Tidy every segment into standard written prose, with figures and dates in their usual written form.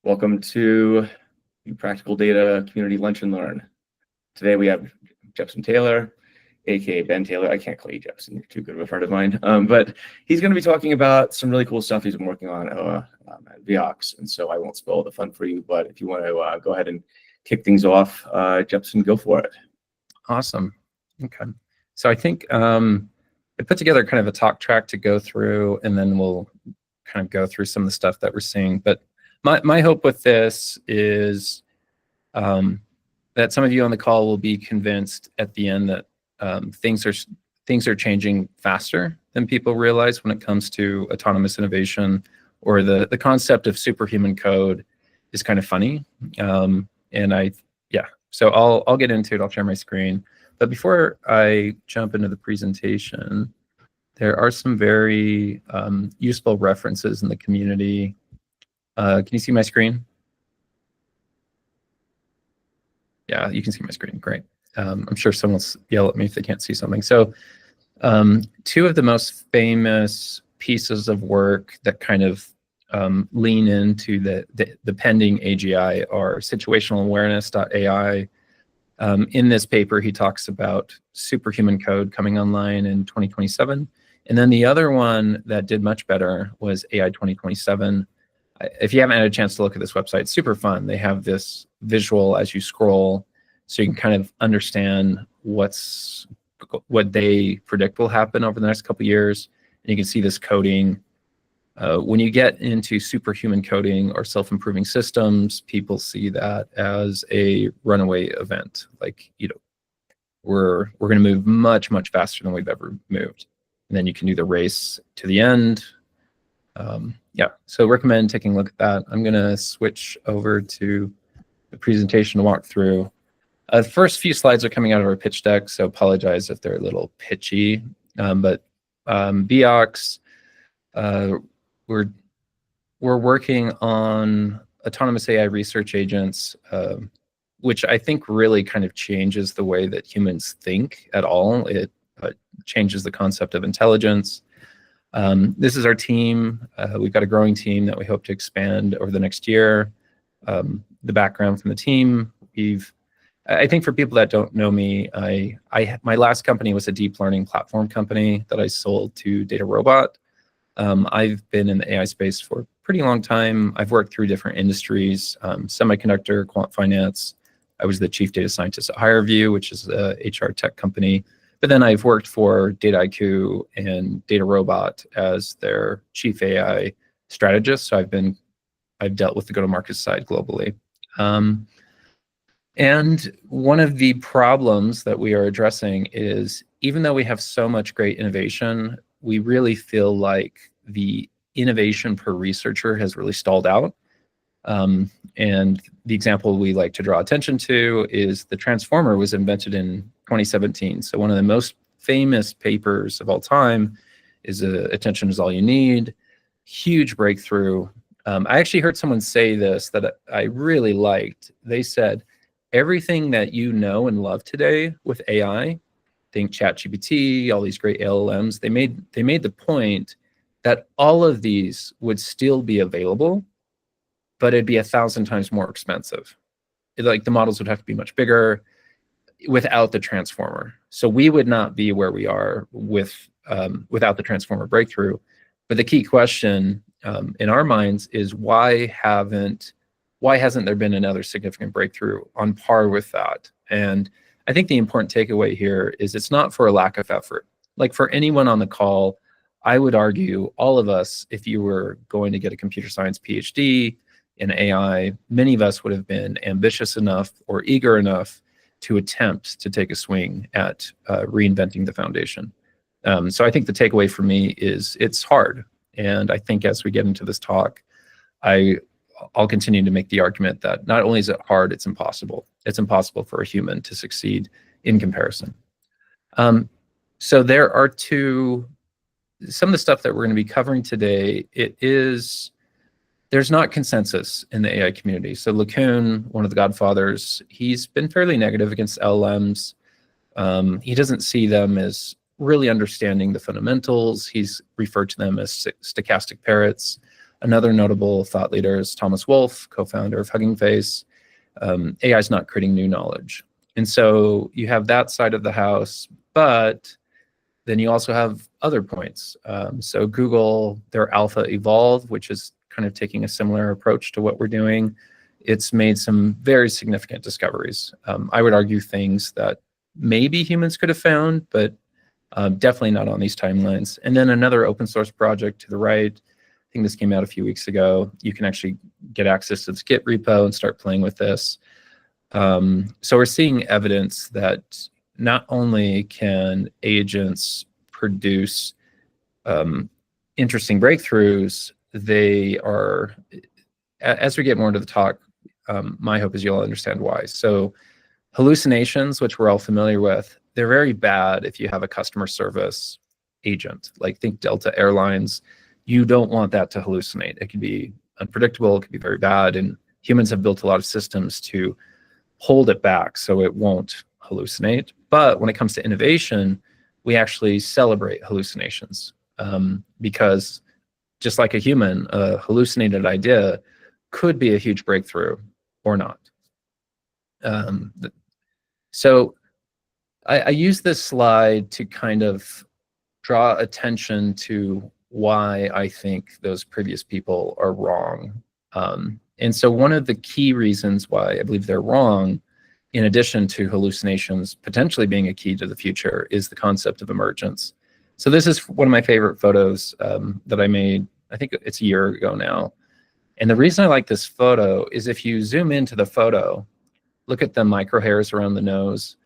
Welcome to the Practical Data Community Lunch and Learn. Today we have Jepson Taylor, aka Ben Taylor. I can't call you Jepson, you're too good of a friend of mine. But he's going to be talking about some really cool stuff he's been working on at Veox. And so I won't spoil the fun for you, but if you want to go ahead and kick things off, Jepson, go for it. Awesome. Okay. So I think I put together kind of a talk track to go through, and then we'll kind of go through some of the stuff that we're seeing. But my hope with this is that some of you on the call will be convinced at the end that things are changing faster than people realize when it comes to autonomous innovation, or the concept of superhuman code is kind of funny. So I'll get into it. I'll share my screen. But before I jump into the presentation, there are some very useful references in the community. Can you see my screen? Yeah, you can see my screen. Great. I'm sure someone will yell at me if they can't see something. So two of the most famous pieces of work that kind of lean into the pending AGI are situational awareness.ai. In this paper, he talks about superhuman code coming online in 2027. And then the other one that did much better was AI 2027. If you haven't had a chance to look at this website, it's super fun. They have this visual as you scroll, so you can kind of understand what they predict will happen over the next couple of years. And you can see this coding. When you get into superhuman coding or self-improving systems, people see that as a runaway event. Like, we're going to move much, much faster than we've ever moved. And then you can do the race to the end. So recommend taking a look at that. I'm going to switch over to the presentation to walk through. The first few slides are coming out of our pitch deck, so apologize if they're a little pitchy. But Veox, we're working on autonomous AI research agents, which I think really kind of changes the way that humans think at all. It changes the concept of intelligence. This is our team. We've got a growing team that we hope to expand over the next year. The background from the team, I think for people that don't know me, my last company was a deep learning platform company that I sold to DataRobot. I've been in the AI space for a pretty long time. I've worked through different industries, semiconductor, quant finance. I was the chief data scientist at HireVue, which is a HR tech company. But then I've worked for Dataiku and DataRobot as their chief AI strategist. So I've dealt with the go-to-market side globally. And one of the problems that we are addressing is, even though we have so much great innovation, we really feel like the innovation per researcher has really stalled out. And the example we like to draw attention to is the transformer was invented in 2017. So one of the most famous papers of all time is Attention is All You Need. Huge breakthrough. I actually heard someone say this that I really liked. They said, everything that you know and love today with AI, think ChatGPT, all these great LLMs, they made the point that all of these would still be available, but it'd be 1,000 times more expensive. Like, the models would have to be much bigger without the transformer. So we would not be where we are without the transformer breakthrough. But the key question in our minds is, why hasn't there been another significant breakthrough on par with that? And I think the important takeaway here is, it's not for a lack of effort. Like, for anyone on the call, I would argue all of us, if you were going to get a computer science PhD in AI, many of us would have been ambitious enough or eager enough to attempt to take a swing at reinventing the foundation. So I think the takeaway for me is, it's hard. And I think as we get into this talk, I'll continue to make the argument that not only is it hard, it's impossible. It's impossible for a human to succeed in comparison. So there are some of the stuff that we're going to be covering today, there's not consensus in the AI community. So LeCun, one of the godfathers, he's been fairly negative against LLMs. He doesn't see them as really understanding the fundamentals. He's referred to them as stochastic parrots. Another notable thought leader is Thomas Wolfe, co-founder of Hugging Face. AI is not creating new knowledge. And so you have that side of the house, but then you also have other points. So Google, their Alpha Evolve, which is kind of taking a similar approach to what we're doing, it's made some very significant discoveries. I would argue things that maybe humans could have found, but definitely not on these timelines. And then another open source project to the right, I think this came out a few weeks ago. You can actually get access to the Git repo and start playing with this. So we're seeing evidence that not only can agents produce interesting breakthroughs, they are, as we get more into the talk, my hope is you'll understand why. So hallucinations, which we're all familiar with, they're very bad if you have a customer service agent. Like think Delta Airlines, you don't want that to hallucinate. It can be unpredictable, it can be very bad, and humans have built a lot of systems to hold it back so it won't hallucinate. But when it comes to innovation, we actually celebrate hallucinations because just like a human, a hallucinated idea could be a huge breakthrough or not. So I use this slide to kind of draw attention to why I think those previous people are wrong. And so one of the key reasons why I believe they're wrong, in addition to hallucinations potentially being a key to the future, is the concept of emergence. So this is one of my favorite photos that I made, I think it's a year ago now. And the reason I like this photo is if you zoom into the photo, look at the micro hairs around the nose,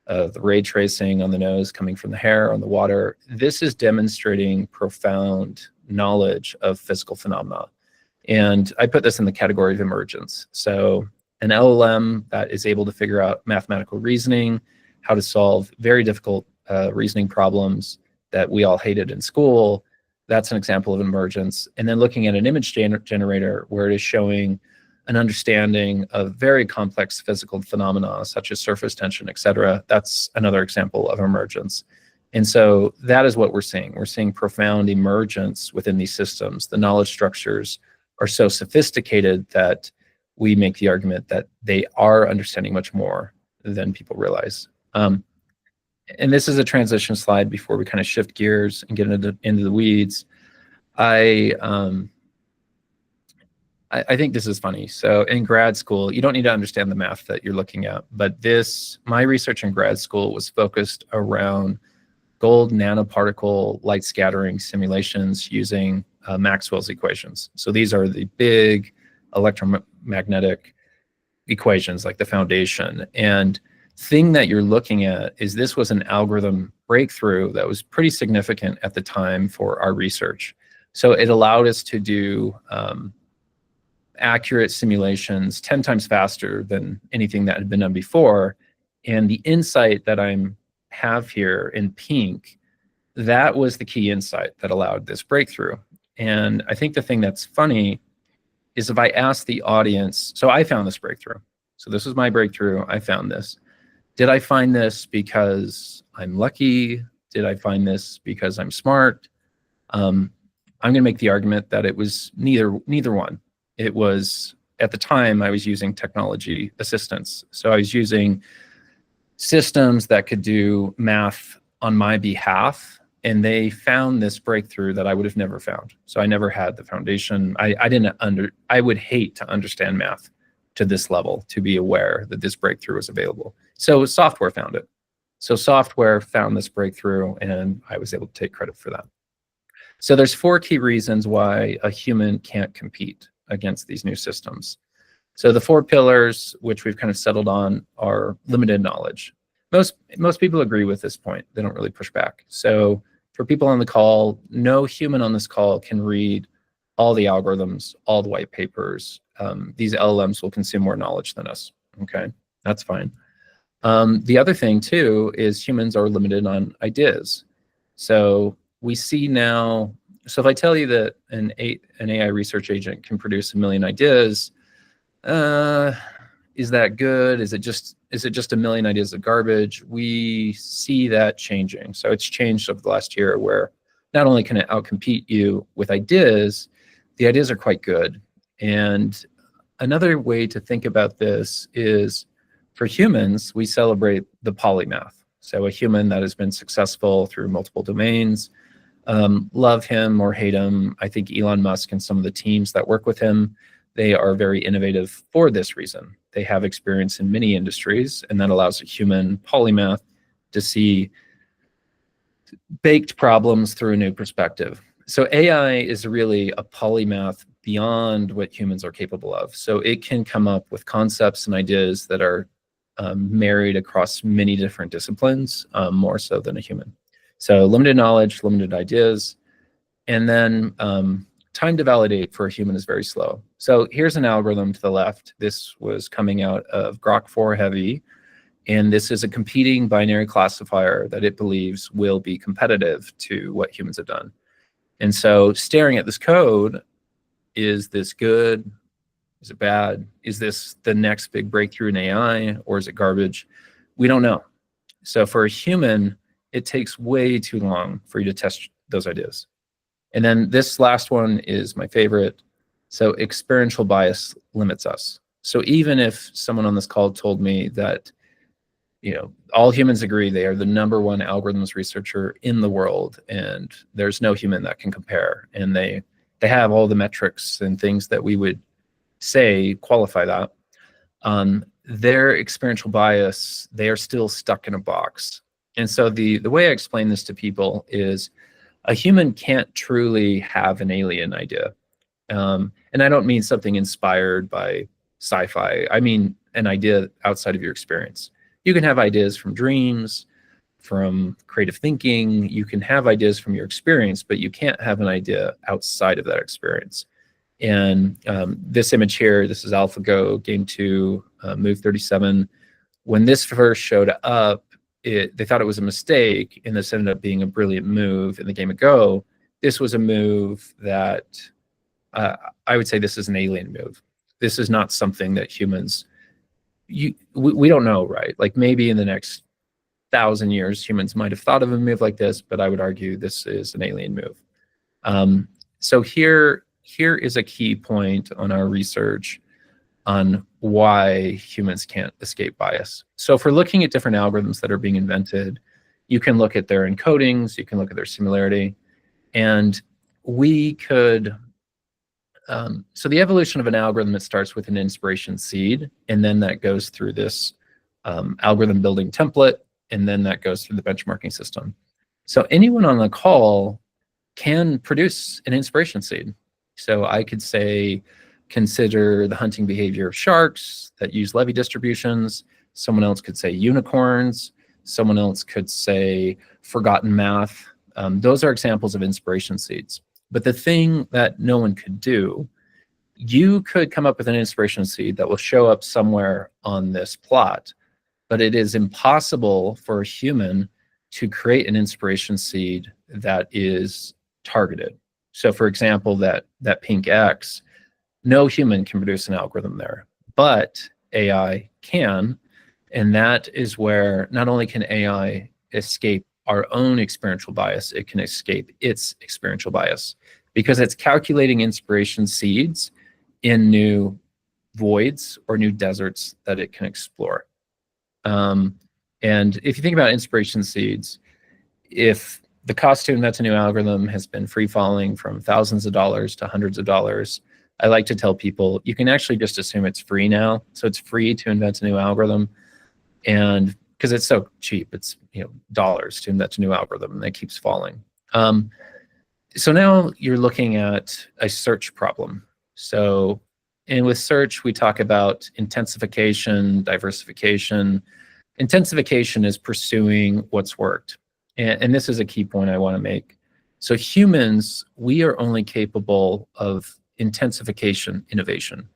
the ray tracing on the nose coming from the hair on the water. This is demonstrating profound knowledge of physical phenomena. And I put this in the category of emergence. So an LLM that is able to figure out mathematical reasoning, how to solve very difficult reasoning problems that we all hated in school, that's an example of emergence. And then looking at an image generator where it is showing an understanding of very complex physical phenomena such as surface tension, et cetera, that's another example of emergence. And so that is what we're seeing. We're seeing profound emergence within these systems. The knowledge structures are so sophisticated that we make the argument that they are understanding much more than people realize. And this is a transition slide before we kind of shift gears and get into the weeds. I think this is funny. So in grad school, you don't need to understand the math that you're looking at, but my research in grad school was focused around gold nanoparticle light scattering simulations using Maxwell's equations. So these are the big electromagnetic equations, like the foundation. And thing that you're looking at is this was an algorithm breakthrough that was pretty significant at the time for our research. So it allowed us to do accurate simulations 10 times faster than anything that had been done before. And the insight that I have here in pink, that was the key insight that allowed this breakthrough. And I think the thing that's funny is if I ask the audience, so I found this breakthrough. So this was my breakthrough, I found this. Did I find this because I'm lucky? Did I find this because I'm smart? I'm gonna make the argument that it was neither one. It was, at the time, I was using technology assistance. So I was using systems that could do math on my behalf, and they found this breakthrough that I would have never found. So I never had the foundation. I would hate to understand math to this level to be aware that this breakthrough was available. So software found it. So software found this breakthrough, and I was able to take credit for that. So there's 4 key reasons why a human can't compete against these new systems. So the 4 pillars, which we've kind of settled on, are limited knowledge. Most people agree with this point. They don't really push back. So for people on the call, no human on this call can read all the algorithms, all the white papers. These LLMs will consume more knowledge than us. Okay, that's fine. The other thing too is humans are limited on ideas. So we see now, so if I tell you that an AI research agent can produce 1 million ideas, is that good? Is it just 1 million ideas of garbage? We see that changing. So it's changed over the last year where not only can it outcompete you with ideas, the ideas are quite good. And another way to think about this is, for humans, we celebrate the polymath. So a human that has been successful through multiple domains, love him or hate him. I think Elon Musk and some of the teams that work with him, they are very innovative for this reason. They have experience in many industries, and that allows a human polymath to see baked problems through a new perspective. So AI is really a polymath beyond what humans are capable of. So it can come up with concepts and ideas that are married across many different disciplines, more so than a human. So limited knowledge, limited ideas, and then time to validate for a human is very slow. So here's an algorithm to the left. This was coming out of Grok 4 Heavy, and this is a competing binary classifier that it believes will be competitive to what humans have done. And so staring at this code, is this good? Is it bad? Is this the next big breakthrough in AI, or is it garbage? We don't know. So for a human, it takes way too long for you to test those ideas. And then this last one is my favorite. So experiential bias limits us. So even if someone on this call told me that, all humans agree they are the #1 algorithms researcher in the world, and there's no human that can compare, and they have all the metrics and things that we would say qualify that, their experiential bias, they are still stuck in a box. And so the way I explain this to people is, a human can't truly have an alien idea. And I don't mean something inspired by sci-fi. I mean an idea outside of your experience. You can have ideas from dreams, from creative thinking. You can have ideas from your experience, but you can't have an idea outside of that experience. And this image here, this is AlphaGo Game 2, Move 37. When this first showed up, they thought it was a mistake, and this ended up being a brilliant move in the game of Go. This was a move that I would say this is an alien move. This is not something that humans, we don't know, right? Like maybe in the next 1,000 years, humans might have thought of a move like this, but I would argue this is an alien move. So here is a key point on our research on why humans can't escape bias. So if we're looking at different algorithms that are being invented, you can look at their encodings, you can look at their similarity, and we could, so the evolution of an algorithm, it starts with an inspiration seed, and then that goes through this algorithm building template, and then that goes through the benchmarking system. So anyone on the call can produce an inspiration seed. So I could say, consider the hunting behavior of sharks that use levee distributions. Someone else could say unicorns. Someone else could say forgotten math. Those are examples of inspiration seeds. But the thing that no one could do, you could come up with an inspiration seed that will show up somewhere on this plot, but it is impossible for a human to create an inspiration seed that is targeted. So for example, that pink X, no human can produce an algorithm there, but AI can. And that is where not only can AI escape our own experiential bias, it can escape its experiential bias, because it's calculating inspiration seeds in new voids or new deserts that it can explore. And if you think about inspiration seeds, if the cost to invent a new algorithm has been free falling from thousands of dollars to hundreds of dollars, I like to tell people you can actually just assume it's free now. So it's free to invent a new algorithm, and because it's so cheap, it's dollars to invent a new algorithm, and it keeps falling. So now you're looking at a search problem. So, and with search, we talk about intensification, diversification. Intensification is pursuing what's worked. And this is a key point I want to make. So humans, we are only capable of intensification innovation.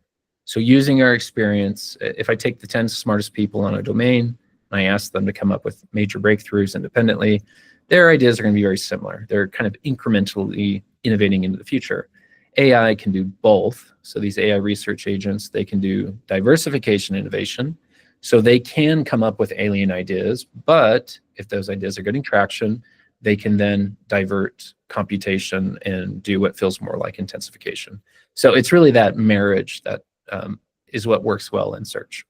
So using our experience, if I take the 10 smartest people on a domain, and I ask them to come up with major breakthroughs independently, their ideas are going to be very similar. They're kind of incrementally innovating into the future. AI can do both. So these AI research agents, they can do diversification innovation. So they can come up with alien ideas, but if those ideas are getting traction, they can then divert computation and do what feels more like intensification. So it's really that marriage that is what works well in search.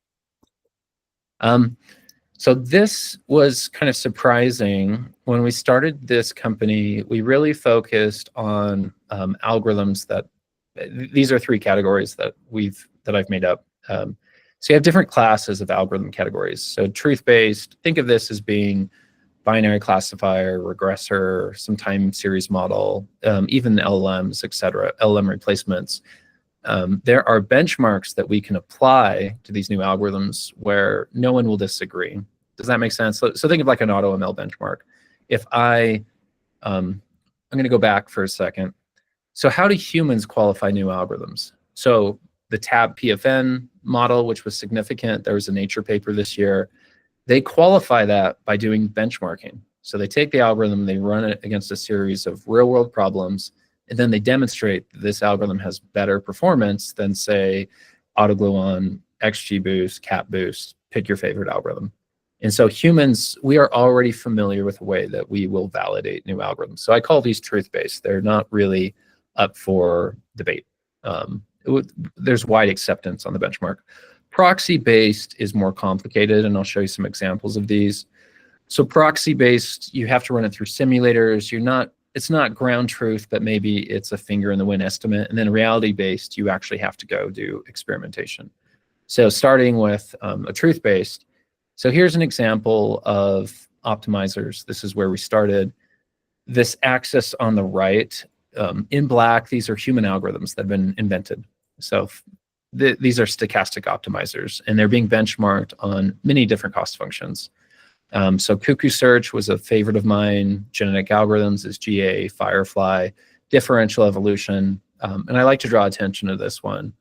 So this was kind of surprising. When we started this company, we really focused on algorithms that, these are three categories that I've made up. So you have different classes of algorithm categories. So truth-based, think of this as being binary classifier, regressor, some time series model, even LLMs, et cetera, LLM replacements. There are benchmarks that we can apply to these new algorithms where no one will disagree. Does that make sense? So think of like an AutoML benchmark. If I'm going to go back for a second. So how do humans qualify new algorithms? So the TAB PFN model, which was significant, there was a Nature paper this year, they qualify that by doing benchmarking. So they take the algorithm, they run it against a series of real world problems, and then they demonstrate that this algorithm has better performance than, say, AutoGluon, XGBoost, CapBoost, pick your favorite algorithm. And so humans, we are already familiar with the way that we will validate new algorithms. So I call these truth-based. They're not really up for debate. There's wide acceptance on the benchmark. Proxy-based is more complicated, and I'll show you some examples of these. So proxy-based, you have to run it through simulators. It's not ground truth, but maybe it's a finger in the wind estimate. And then reality-based, you actually have to go do experimentation. So starting with a truth-based, so here's an example of optimizers. This is where we started. This axis on the right, in black, these are human algorithms that have been invented. So these are stochastic optimizers, and they're being benchmarked on many different cost functions. So Cuckoo Search was a favorite of mine. Genetic algorithms is GA, Firefly, differential evolution. And I like to draw attention to this one.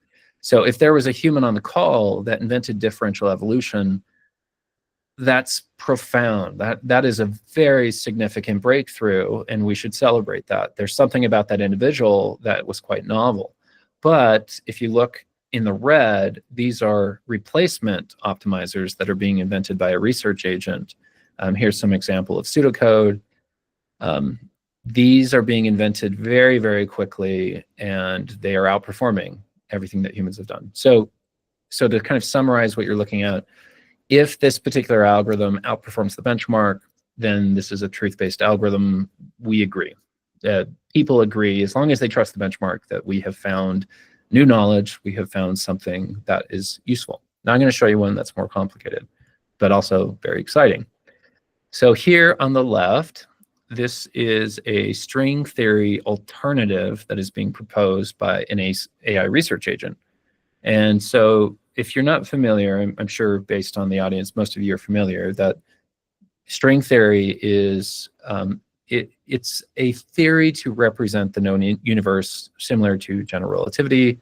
So if there was a human on the call that invented differential evolution, that's profound. That is a very significant breakthrough, and we should celebrate that. There's something about that individual that was quite novel. But if you look in the red, these are replacement optimizers that are being invented by a research agent. Here's some example of pseudocode. These are being invented very, very quickly, and they are outperforming everything that humans have done. So to kind of summarize what you're looking at, if this particular algorithm outperforms the benchmark, then this is a truth-based algorithm. We agree. People agree, as long as they trust the benchmark, that we have found new knowledge, we have found something that is useful. Now I'm going to show you one that's more complicated, but also very exciting. So here on the left, this is a string theory alternative that is being proposed by an AI research agent. And so if you're not familiar, I'm sure based on the audience, most of you are familiar, that string theory is, it's a theory to represent the known universe similar to general relativity.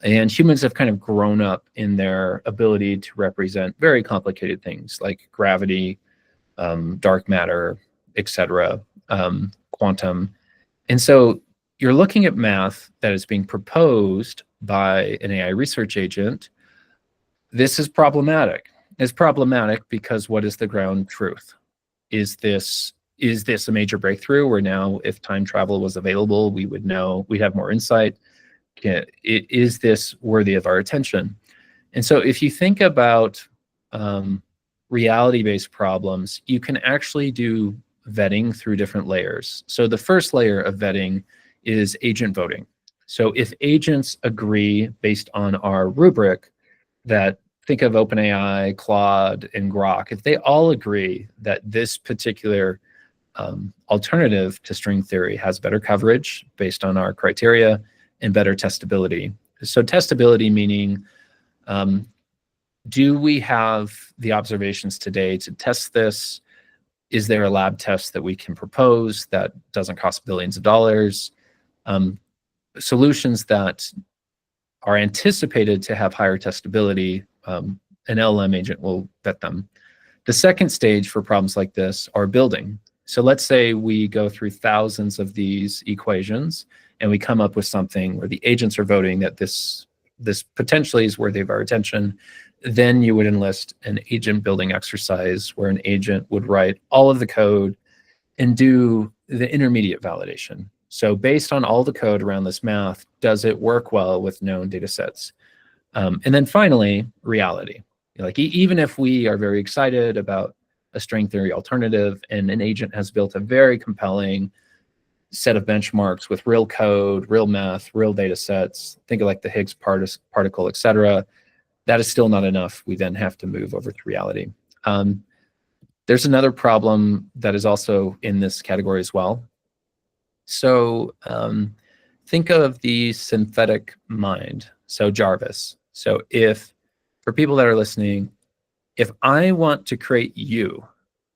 And humans have kind of grown up in their ability to represent very complicated things like gravity, dark matter, etc., quantum. And so you're looking at math that is being proposed by an AI research agent. This is problematic. It's problematic because what is the ground truth? Is this a major breakthrough where now if time travel was available, we would know, we'd have more insight? Is this worthy of our attention? And so if you think about reality-based problems, you can actually do vetting through different layers. So the first layer of vetting is agent voting. So if agents agree based on our rubric that, think of OpenAI, Claude, and Grok, if they all agree that this particular alternative to string theory has better coverage based on our criteria and better testability. So testability meaning, do we have the observations today to test this? Is there a lab test that we can propose that doesn't cost billions of dollars? Solutions that are anticipated to have higher testability, an LLM agent will vet them. The second stage for problems like this are building. So let's say we go through thousands of these equations and we come up with something where the agents are voting that this potentially is worthy of our attention. Then you would enlist an agent building exercise where an agent would write all of the code and do the intermediate validation. So based on all the code around this math, does it work well with known data sets? And then finally, reality. Like even if we are very excited about a string theory alternative and an agent has built a very compelling set of benchmarks with real code, real math, real data sets, think of like the Higgs particle, et cetera, that is still not enough. We then have to move over to reality. There's another problem that is also in this category as well. So think of the synthetic mind, so Jarvis. So for people that are listening, if I want to create you,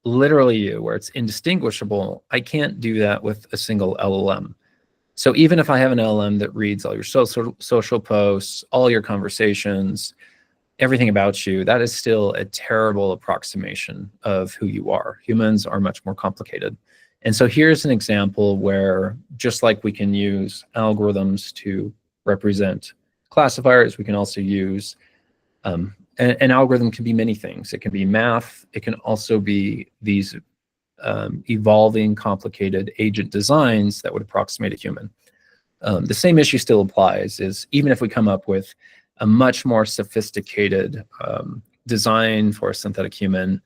literally you, where it's indistinguishable, I can't do that with a single LLM. So even if I have an LLM that reads all your social posts, all your conversations, everything about you, that is still a terrible approximation of who you are. Humans are much more complicated. And so here's an example where, just like we can use algorithms to represent classifiers, we can also use, an algorithm can be many things. It can be math. It can also be these evolving, complicated agent designs that would approximate a human. The same issue still applies, is even if we come up with a much more sophisticated design for a synthetic human,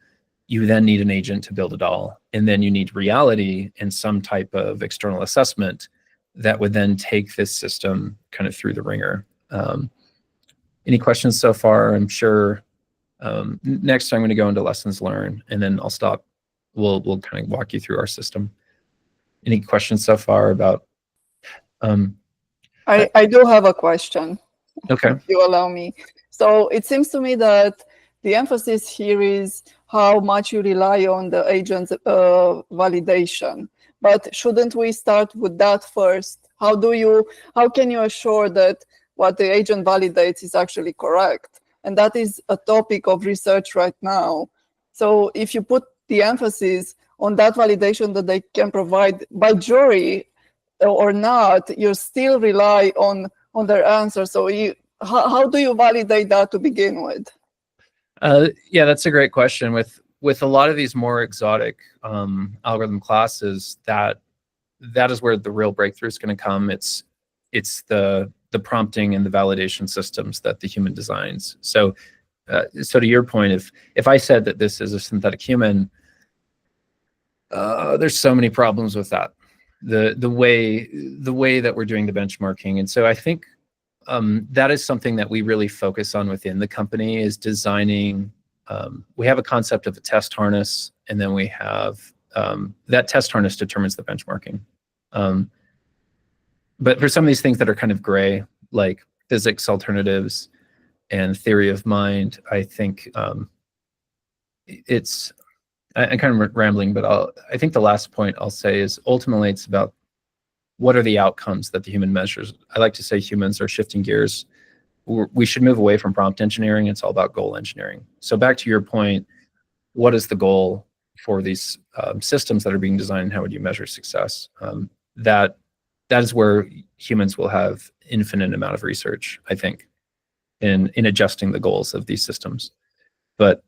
you then need an agent to build it all. And then you need reality and some type of external assessment that would then take this system kind of through the ringer. Any questions so far? I'm sure next I'm going to go into lessons learned, and then I'll stop. We'll kind of walk you through our system. Any questions so far about? I do have a question. Okay. If you allow me. So it seems to me that the emphasis here is how much you rely on the agent's validation. But shouldn't we start with that first? How can you assure that what the agent validates is actually correct? And that is a topic of research right now. So if you put the emphasis on that validation that they can provide by jury or not, you still rely on their answer. So how do you validate that to begin with? Yeah, that's a great question. With a lot of these more exotic algorithm classes, that is where the real breakthrough is going to come. It's the prompting and the validation systems that the human designs. So to your point, if I said that this is a synthetic human, there's so many problems with that. The way that we're doing the benchmarking, and so I think that is something that we really focus on within the company, is designing. We have a concept of a test harness, and then we have that test harness determines the benchmarking. But for some of these things that are kind of gray, like physics alternatives and theory of mind, I think I'm kind of rambling, but I think the last point I'll say is ultimately it's about what are the outcomes that the human measures. I like to say humans are shifting gears. We should move away from prompt engineering. It's all about goal engineering. So back to your point, what is the goal for these systems that are being designed, and how would you measure success? That is where humans will have infinite amount of research, I think, in adjusting the goals of these systems. But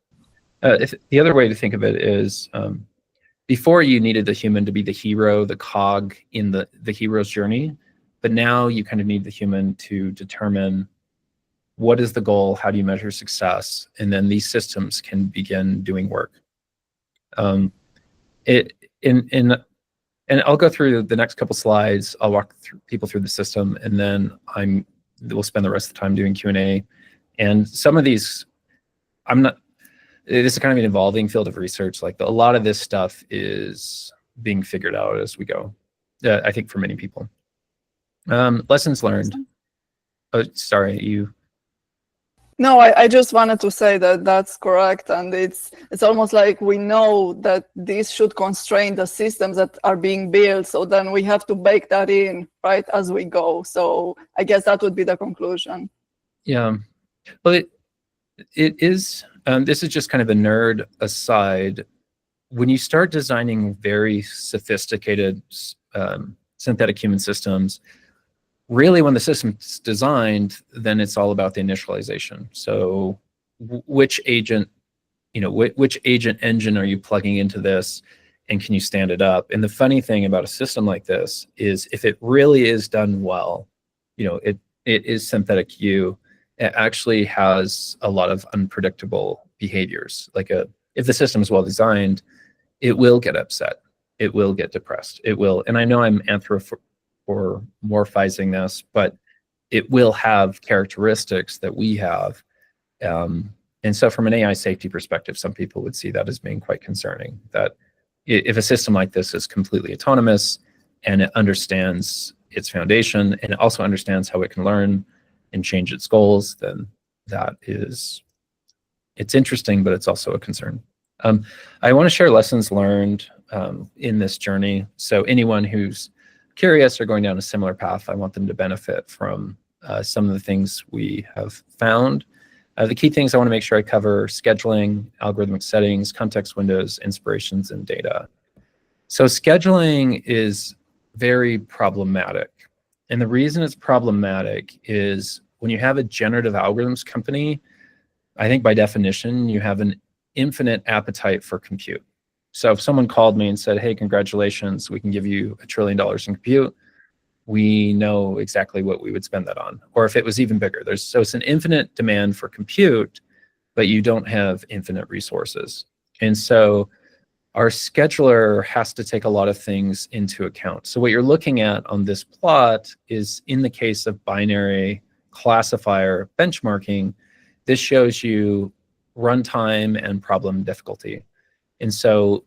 the other way to think of it is, before you needed the human to be the hero, the cog in the hero's journey, but now you kind of need the human to determine what is the goal, how do you measure success, and then these systems can begin doing work. And I'll go through the next couple slides. I'll walk people through the system, and then we'll spend the rest of the time doing Q&A. And some of these, this is kind of an evolving field of research. Like a lot of this stuff is being figured out as we go, I think, for many people. Lessons learned. Oh, sorry, you. No, I just wanted to say that that's correct, and it's almost like we know that this should constrain the systems that are being built, so then we have to bake that in, right, as we go. So I guess that would be the conclusion. Yeah. Well, it is. This is just kind of a nerd aside. When you start designing very sophisticated synthetic human systems, really, when the system's designed, then it's all about the initialization. So which agent, which agent engine are you plugging into this? and can you stand it up? And the funny thing about a system like this is if it really is done well, it is synthetic U, it actually has a lot of unpredictable behaviors. Like if the system is well designed, it will get upset. It will get depressed. It will, and I know I'm anthropomorphizing this, but it will have characteristics that we have. And so from an AI safety perspective, some people would see that as being quite concerning, that if a system like this is completely autonomous and it understands its foundation and it also understands how it can learn and change its goals, then it's interesting, but it's also a concern. I want to share lessons learned in this journey. So anyone who's curious or going down a similar path, I want them to benefit from some of the things we have found. The key things I want to make sure I cover: scheduling, algorithmic settings, context windows, inspirations, and data. So scheduling is very problematic. And the reason it's problematic is when you have a generative algorithms company, I think by definition, you have an infinite appetite for compute. So if someone called me and said, hey, congratulations, we can give you $1 trillion in compute, we know exactly what we would spend that on. Or if it was even bigger, so it's an infinite demand for compute, but you don't have infinite resources. And so our scheduler has to take a lot of things into account. So what you're looking at on this plot is, in the case of binary classifier benchmarking, this shows you runtime and problem difficulty. And so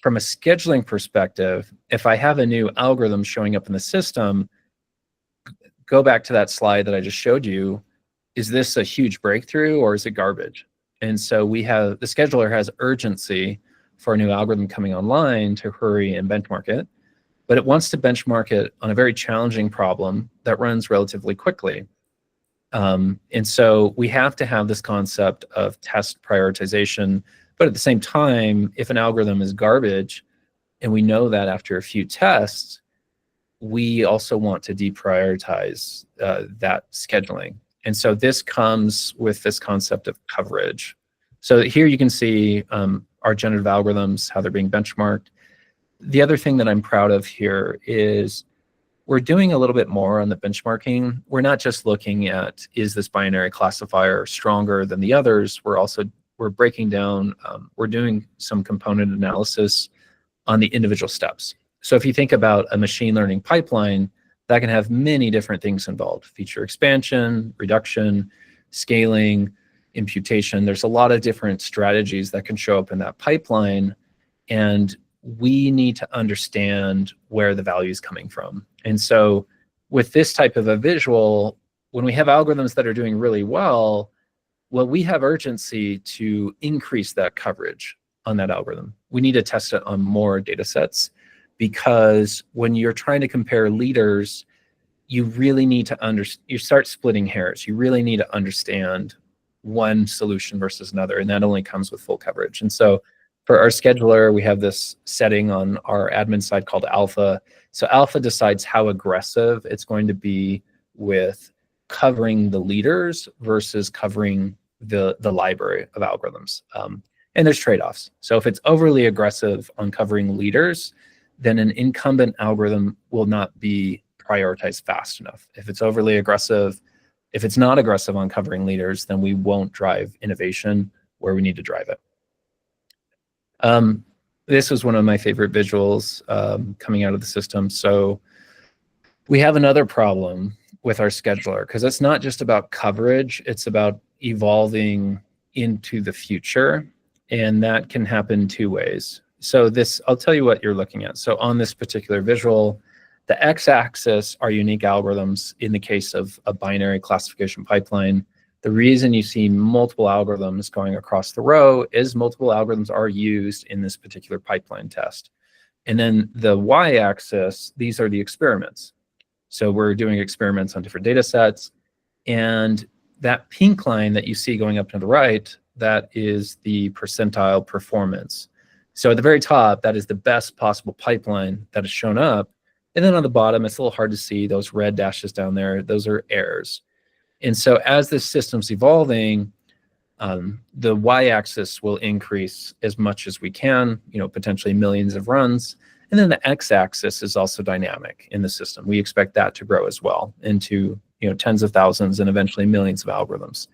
from a scheduling perspective, if I have a new algorithm showing up in the system, go back to that slide that I just showed you. Is this a huge breakthrough or is it garbage? And so the scheduler has urgency for a new algorithm coming online to hurry and benchmark it, but it wants to benchmark it on a very challenging problem that runs relatively quickly. And so we have to have this concept of test prioritization. But at the same time, if an algorithm is garbage, and we know that after a few tests, we also want to deprioritize that scheduling. And so this comes with this concept of coverage. So here you can see our generative algorithms, how they're being benchmarked. The other thing that I'm proud of here is we're doing a little bit more on the benchmarking. We're not just looking at, is this binary classifier stronger than the others? We're breaking down, we're doing some component analysis on the individual steps. So if you think about a machine learning pipeline, that can have many different things involved: feature expansion, reduction, scaling, imputation. There's a lot of different strategies that can show up in that pipeline, and we need to understand where the value is coming from. And so with this type of a visual, when we have algorithms that are doing really well, we have urgency to increase that coverage on that algorithm. We need to test it on more data sets, because when you're trying to compare leaders, you really need to you start splitting hairs. You really need to understand one solution versus another, and that only comes with full coverage. And so for our scheduler, we have this setting on our admin side called alpha. So alpha decides how aggressive it's going to be with covering the leaders versus covering the library of algorithms. And there's trade-offs. So if it's overly aggressive on covering leaders, then an incumbent algorithm will not be prioritized fast enough. If it's overly aggressive, if it's not aggressive on covering leaders, then we won't drive innovation where we need to drive it. This was one of my favorite visuals coming out of the system. So we have another problem with our scheduler, because it's not just about coverage, it's about evolving into the future. And that can happen two ways. So I'll tell you what you're looking at. So on this particular visual, the x-axis are unique algorithms in the case of a binary classification pipeline. The reason you see multiple algorithms going across the row is multiple algorithms are used in this particular pipeline test. And then the y-axis, these are the experiments. So we're doing experiments on different data sets. And that pink line that you see going up to the right, that is the percentile performance. So at the very top, that is the best possible pipeline that has shown up. And then on the bottom, it's a little hard to see those red dashes down there. Those are errors. And so as this system's evolving, The y-axis will increase as much as we can, potentially millions of runs. And then the x-axis is also dynamic in the system. We expect that to grow as well into tens of thousands and eventually millions of algorithms.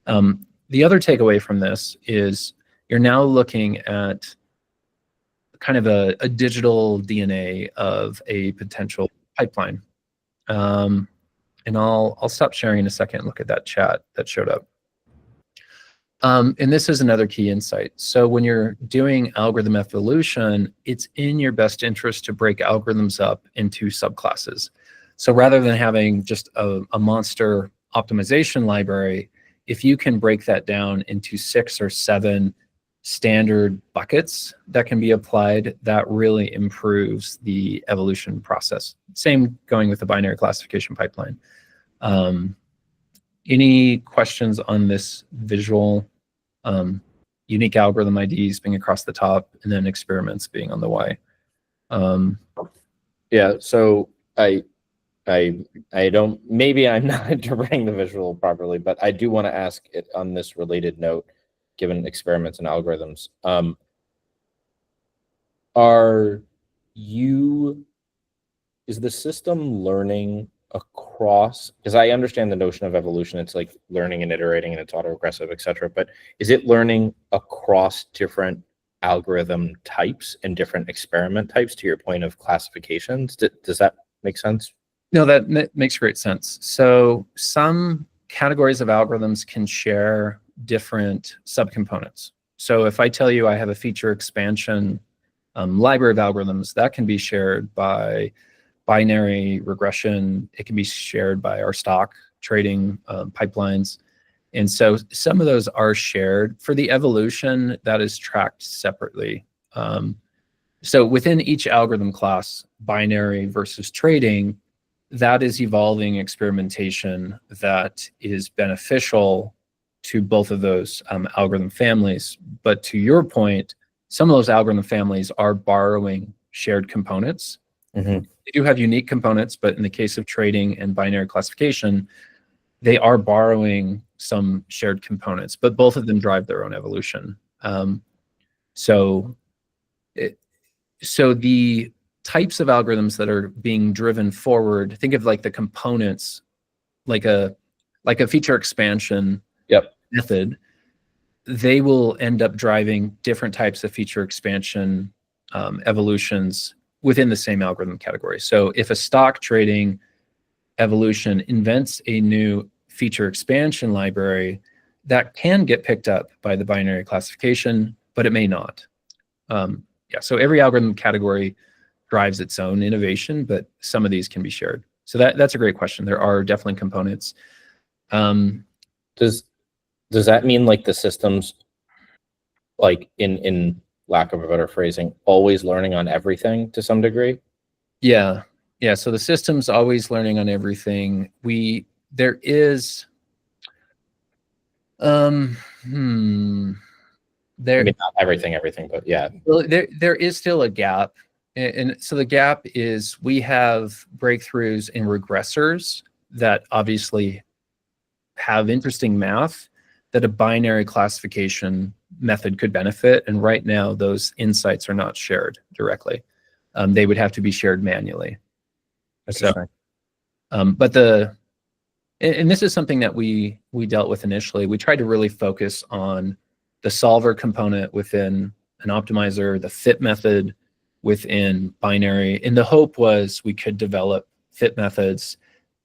The other takeaway from this is you're now looking at kind of a digital DNA of a potential pipeline. And I'll stop sharing in a second and look at that chat that showed up. And this is another key insight. So when you're doing algorithm evolution, it's in your best interest to break algorithms up into subclasses. So rather than having just a monster optimization library, if you can break that down into 6 or 7 standard buckets that can be applied, that really improves the evolution process. Same going with the binary classification pipeline. Any questions on this visual? Unique algorithm IDs being across the top and then experiments being on the Y. Yeah, so I don't, maybe I'm not interpreting the visual properly, but I do want to ask it on this related note, given experiments and algorithms. Is the system learning across, because I understand the notion of evolution, it's like learning and iterating and it's autoregressive, et cetera, but is it learning across different algorithm types and different experiment types, to your point of classifications? Does that make sense? No, that makes great sense. So some categories of algorithms can share different subcomponents. So if I tell you I have a feature expansion library of algorithms, that can be shared by binary regression. It can be shared by our stock trading pipelines. And so some of those are shared. For the evolution, that is tracked separately. So within each algorithm class, binary versus trading, that is evolving experimentation that is beneficial to both of those algorithm families. But to your point, some of those algorithm families are borrowing shared components. Mm-hmm. They do have unique components, but in the case of trading and binary classification, they are borrowing some shared components, but both of them drive their own evolution. So the types of algorithms that are being driven forward, think of like the components, like a feature expansion method, they will end up driving different types of feature expansion evolutions within the same algorithm category. So if a stock trading evolution invents a new feature expansion library, that can get picked up by the binary classification, but it may not. So every algorithm category drives its own innovation, but some of these can be shared. So that's a great question. There are definitely components. Does that mean like the systems, like in lack of a better phrasing, always learning on everything to some degree? Yeah. So the system's always learning on everything. There is, I mean, not everything, but yeah. Well, there is still a gap. And so the gap is we have breakthroughs in regressors that obviously have interesting math that a binary classification method could benefit. And right now, those insights are not shared directly. They would have to be shared manually. So, and this is something that we dealt with initially. We tried to really focus on the solver component within an optimizer, the fit method within binary. And the hope was we could develop fit methods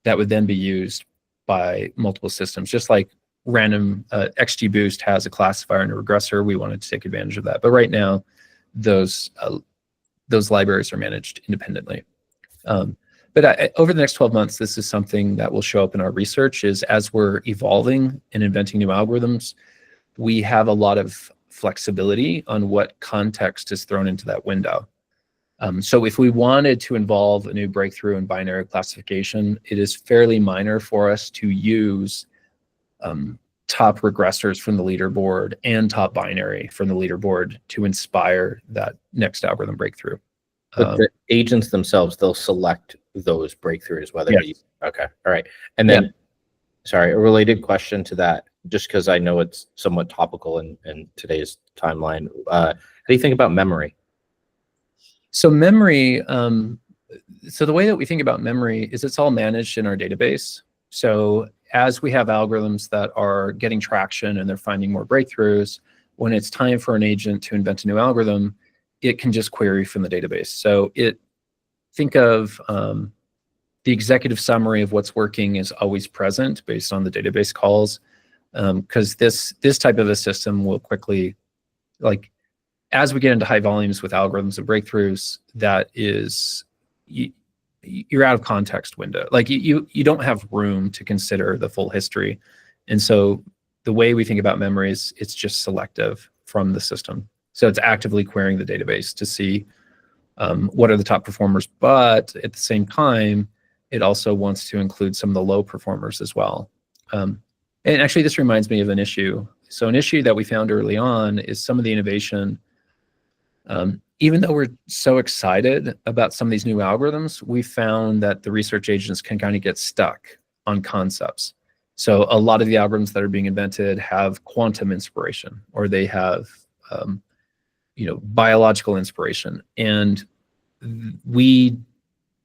that would then be used by multiple systems, just like random XGBoost has a classifier and a regressor. We wanted to take advantage of that. But right now, those libraries are managed independently. But over the next 12 months, this is something that will show up in our research, is as we're evolving and inventing new algorithms, we have a lot of flexibility on what context is thrown into that window. So if we wanted to involve a new breakthrough in binary classification, it is fairly minor for us to use top regressors from the leaderboard and top binary from the leaderboard to inspire that next algorithm breakthrough. But the agents themselves, they'll select those breakthroughs, whether you, okay, all right. And then, sorry, a related question to that. just because I know it's somewhat topical in today's timeline. How do you think about memory? So memory, so the way that we think about memory is it's all managed in our database. So as we have algorithms that are getting traction and they're finding more breakthroughs, when it's time for an agent to invent a new algorithm, it can just query from the database. So think of the executive summary of what's working is always present based on the database calls, because this type of a system will quickly, like, as we get into high volumes with algorithms and breakthroughs, that is, you're out of context window. Like you don't have room to consider the full history. And so the way we think about memory is it's just selective from the system. So it's actively querying the database to see what are the top performers, but at the same time, it also wants to include some of the low performers as well. And actually, this reminds me of an issue. So an issue that we found early on is some of the innovation, even though we're so excited about some of these new algorithms, we found that the research agents can kind of get stuck on concepts. So a lot of the algorithms that are being invented have quantum inspiration, or they have biological inspiration. And we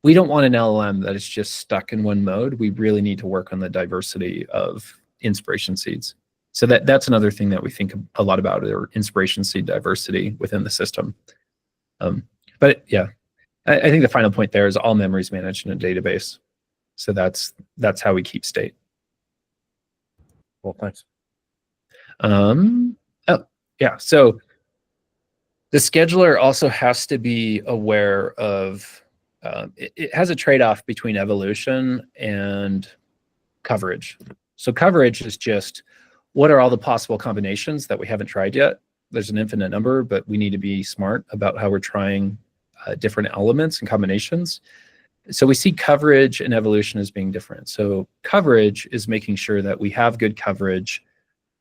don't want an LLM that is just stuck in one mode. We really need to work on the diversity of inspiration seeds. So that's another thing that we think a lot about, or inspiration seed diversity within the system. But yeah, I think the final point there is all memory is managed in a database. So that's how we keep state. Well, thanks. Oh, yeah. So the scheduler also has to be aware of, it has a trade-off between evolution and coverage. So coverage is just, what are all the possible combinations that we haven't tried yet? There's an infinite number, but we need to be smart about how we're trying different elements and combinations. So we see coverage and evolution as being different. So coverage is making sure that we have good coverage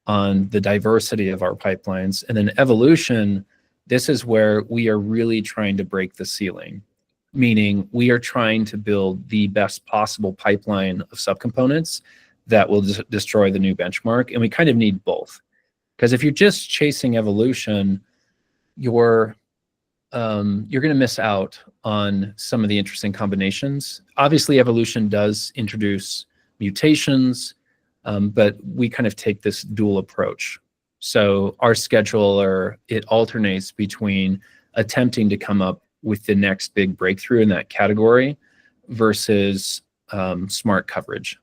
on the diversity of our pipelines. And then evolution, this is where we are really trying to break the ceiling, meaning we are trying to build the best possible pipeline of subcomponents that will destroy the new benchmark. And we kind of need both. Because if you're just chasing evolution, you're going to miss out on some of the interesting combinations. Obviously, evolution does introduce mutations, but we kind of take this dual approach. So our scheduler, it alternates between attempting to come up with the next big breakthrough in that category versus smart coverage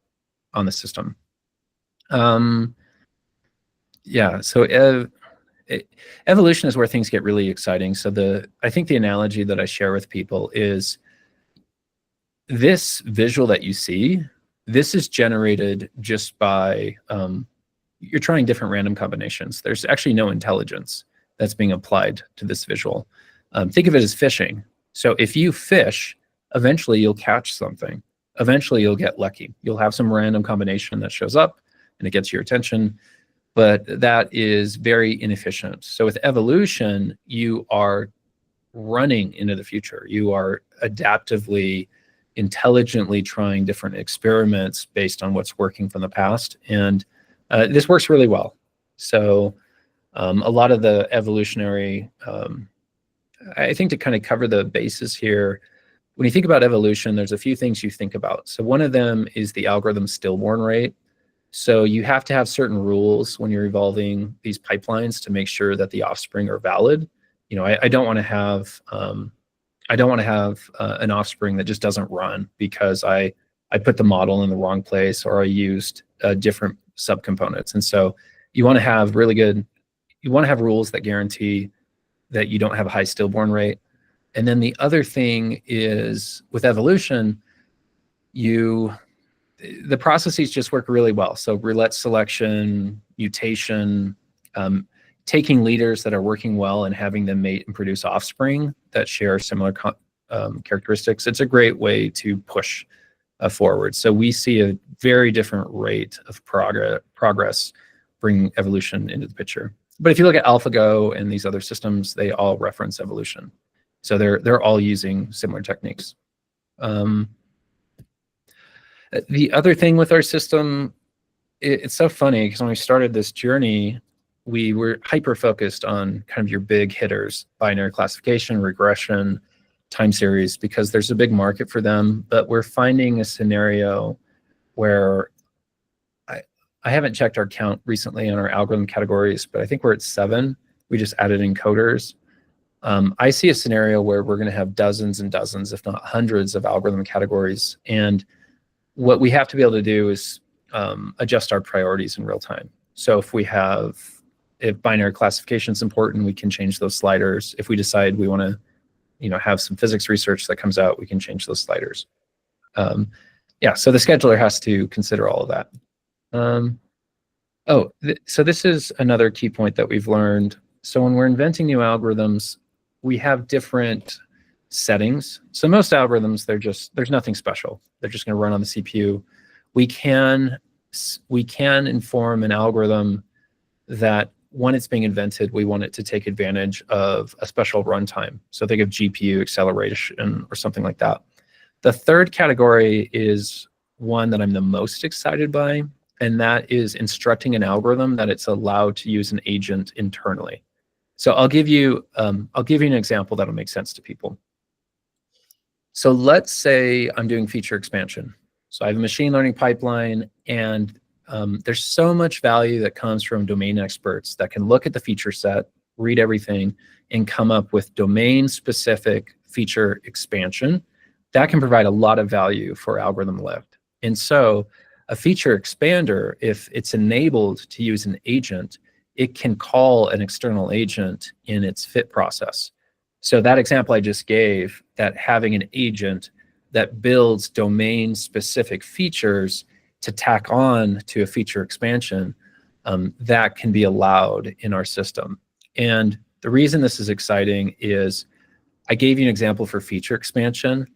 on the system. Yeah, so evolution is where things get really exciting. So I think the analogy that I share with people is this visual that you see, this is generated just by, you're trying different random combinations. There's actually no intelligence that's being applied to this visual. Think of it as fishing. So if you fish, eventually you'll catch something. Eventually you'll get lucky. You'll have some random combination that shows up and it gets your attention, but that is very inefficient. So with evolution, you are running into the future. You are adaptively, intelligently trying different experiments based on what's working from the past. And this works really well. So a lot of the evolutionary, I think to kind of cover the basis here, when you think about evolution, there's a few things you think about. So one of them is the algorithm stillborn rate. So you have to have certain rules when you're evolving these pipelines to make sure that the offspring are valid. You know, I don't want to have an offspring that just doesn't run because I put the model in the wrong place or I used different subcomponents. And so you want to have rules that guarantee that you don't have a high stillborn rate. And then the other thing is with evolution, the processes just work really well. So roulette selection, mutation, taking leaders that are working well and having them mate and produce offspring that share similar characteristics. It's a great way to push forward. So we see a very different rate of progress bringing evolution into the picture. But if you look at AlphaGo and these other systems, they all reference evolution. So they're all using similar techniques. The other thing with our system, it's so funny because when we started this journey, we were hyper focused on kind of your big hitters, binary classification, regression, time series, because there's a big market for them. But we're finding a scenario where I haven't checked our count recently on our algorithm categories, but I think we're at 7. We just added encoders. I see a scenario where we're going to have dozens and dozens, if not hundreds, of algorithm categories. And what we have to be able to do is adjust our priorities in real time. So if binary classification is important, we can change those sliders. If we decide we want to, have some physics research that comes out, we can change those sliders. So the scheduler has to consider all of that. So this is another key point that we've learned. So when we're inventing new algorithms, we have different settings. So most algorithms, there's nothing special. They're just going to run on the CPU. We can inform an algorithm that when it's being invented, we want it to take advantage of a special runtime. So think of GPU acceleration or something like that. The third category is one that I'm the most excited by, and that is instructing an algorithm that it's allowed to use an agent internally. So I'll give you an example that'll make sense to people. So let's say I'm doing feature expansion. So I have a machine learning pipeline, and there's so much value that comes from domain experts that can look at the feature set, read everything, and come up with domain-specific feature expansion. That can provide a lot of value for algorithm lift. And so a feature expander, if it's enabled to use an agent, it can call an external agent in its fit process. So that example I just gave, that having an agent that builds domain-specific features to tack on to a feature expansion, that can be allowed in our system. And the reason this is exciting is I gave you an example for feature expansion.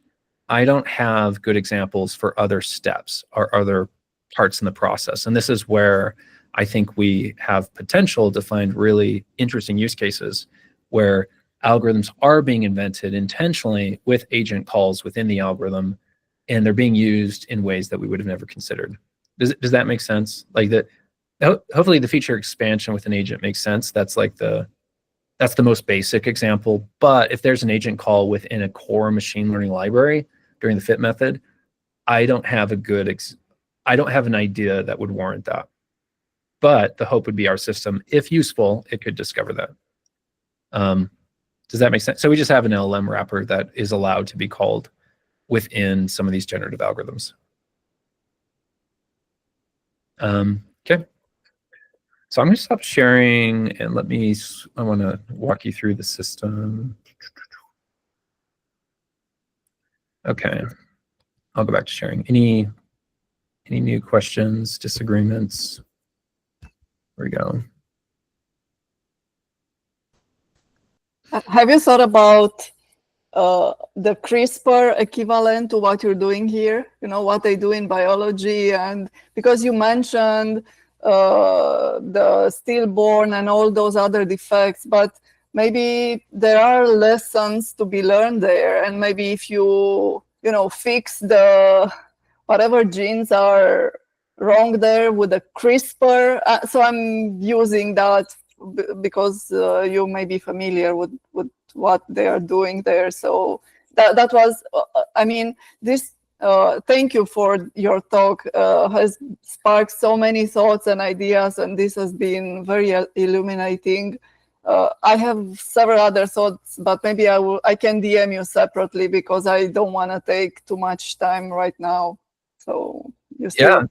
I don't have good examples for other steps or other parts in the process. And this is where I think we have potential to find really interesting use cases where algorithms are being invented intentionally with agent calls within the algorithm, and they're being used in ways that we would have never considered. Does that make sense? Like that, hopefully the feature expansion with an agent makes sense. That's the most basic example. But if there's an agent call within a core machine learning library during the fit method, I don't have an idea that would warrant that. But the hope would be our system, if useful, it could discover that. Does that make sense? So we just have an LLM wrapper that is allowed to be called within some of these generative algorithms. Okay. So I'm going to stop sharing and I want to walk you through the system. Okay. I'll go back to sharing. Any new questions, disagreements? There we go. Have you thought about the CRISPR equivalent to what you're doing here? What they do in biology, and because you mentioned the stillborn and all those other defects, but maybe there are lessons to be learned there, and maybe if you fix the whatever genes are wrong there with the CRISPR. So I'm using that because you may be familiar with what they are doing there. So that was, this, thank you for your talk, has sparked so many thoughts and ideas, and this has been very illuminating. I have several other thoughts, but maybe I can DM you separately because I don't want to take too much time right now. So yeah,